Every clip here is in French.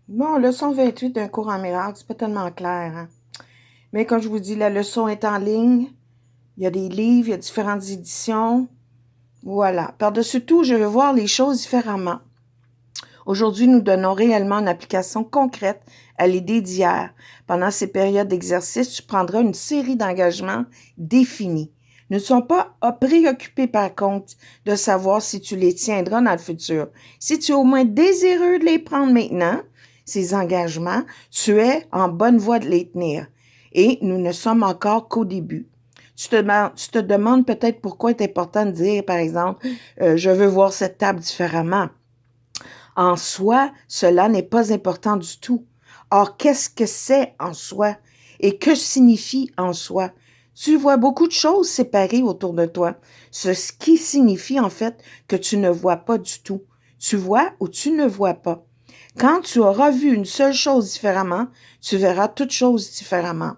Bon, leçon 28 d'un cours en miracle, c'est pas tellement clair, hein? Mais comme je vous dis, la leçon est en ligne. Il y a des livres, il y a différentes éditions. Voilà. Par-dessus tout, je veux voir les choses différemment. Aujourd'hui, nous donnons réellement une application concrète à l'idée d'hier. Pendant ces périodes d'exercice, tu prendras une série d'engagements définis. Ne sois pas préoccupé par contre de savoir si tu les tiendras dans le futur. Si tu es au moins désireux de les prendre maintenant, ces engagements, tu es en bonne voie de les tenir. Et nous ne sommes encore qu'au début. Tu te demandes peut-être pourquoi il est important de dire, par exemple, je veux voir cette table différemment. En soi, cela n'est pas important du tout. Or, qu'est-ce que c'est en soi? Et que signifie en soi? Tu vois beaucoup de choses séparées autour de toi, ce qui signifie en fait que tu ne vois pas du tout. Tu vois ou tu ne vois pas. Quand tu auras vu une seule chose différemment, tu verras toute chose différemment.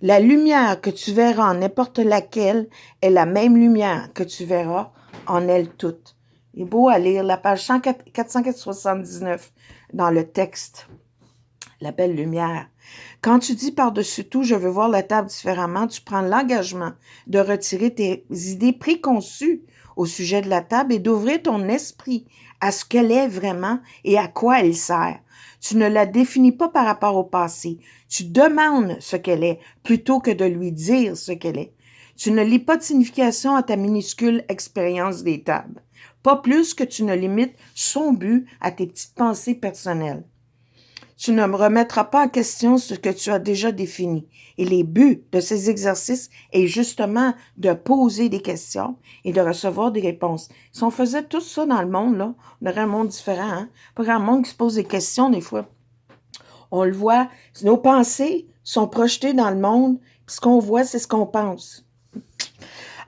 La lumière que tu verras en n'importe laquelle est la même lumière que tu verras en elle toute. Il est beau à lire la page 479 dans le texte, la belle lumière. Quand tu dis par-dessus tout, je veux voir la table différemment, tu prends l'engagement de retirer tes idées préconçues au sujet de la table et d'ouvrir ton esprit à ce qu'elle est vraiment et à quoi elle sert. Tu ne la définis pas par rapport au passé. Tu demandes ce qu'elle est plutôt que de lui dire ce qu'elle est. Tu ne lis pas de signification à ta minuscule expérience des tables. Pas plus que tu ne limites son but à tes petites pensées personnelles. Tu ne me remettras pas en question ce que tu as déjà défini. Et les buts de ces exercices est justement de poser des questions et de recevoir des réponses. Si on faisait tout ça dans le monde, là, on aurait un monde différent. Hein? Pas grand monde qui se pose des questions des fois. On le voit, nos pensées sont projetées dans le monde, puis ce qu'on voit, c'est ce qu'on pense.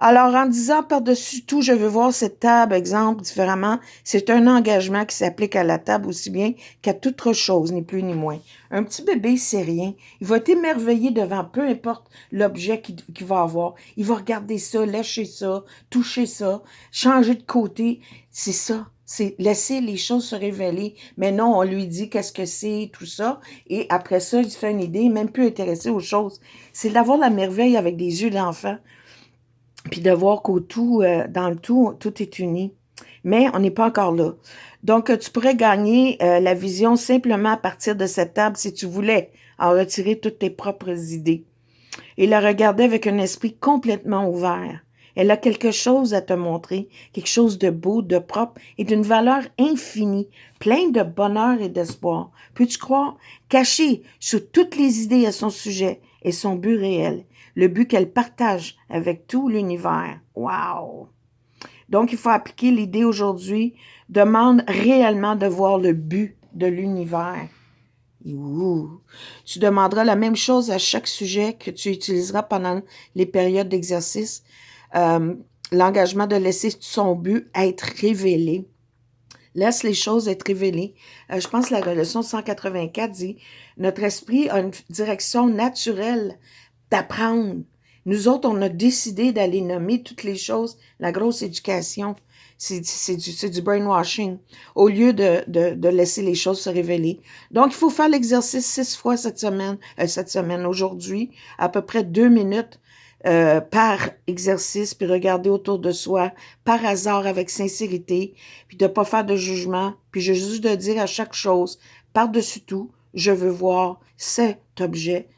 Alors, en disant par-dessus tout, je veux voir cette table, exemple, différemment, c'est un engagement qui s'applique à la table aussi bien qu'à toute autre chose, ni plus ni moins. Un petit bébé, il sait rien. Il va être émerveillé devant peu importe l'objet qu'il va avoir. Il va regarder ça, lâcher ça, toucher ça, changer de côté. C'est ça. C'est laisser les choses se révéler. Mais non, on lui dit qu'est-ce que c'est, tout ça. Et après ça, il se fait une idée, même plus intéressé aux choses. C'est d'avoir la merveille avec des yeux d'enfant. Puis de voir qu'au tout, dans le tout, tout est uni. Mais on n'est pas encore là. Donc, tu pourrais gagner la vision simplement à partir de cette table si tu voulais en retirer toutes tes propres idées. Et la regarder avec un esprit complètement ouvert. Elle a quelque chose à te montrer, quelque chose de beau, de propre et d'une valeur infinie, plein de bonheur et d'espoir. Peux-tu croire? Caché sous toutes les idées à son sujet est son but réel, le but qu'elle partage avec tout l'univers. Wow! Donc, il faut appliquer l'idée aujourd'hui. Demande réellement de voir le but de l'univers. Ouh. Tu demanderas la même chose à chaque sujet que tu utiliseras pendant les périodes d'exercice. L'engagement de laisser son but être révélé. Laisse les choses être révélées. Je pense que la leçon 184 dit « Notre esprit a une direction naturelle d'apprendre. » Nous autres, on a décidé d'aller nommer toutes les choses la grosse éducation. C'est du brainwashing, au lieu de laisser les choses se révéler. Donc, il faut faire l'exercice 6 fois cette semaine, aujourd'hui, à peu près 2 minutes par exercice, puis regarder autour de soi, par hasard, avec sincérité, puis de pas faire de jugement, puis juste de dire à chaque chose, par-dessus tout, je veux voir cet objet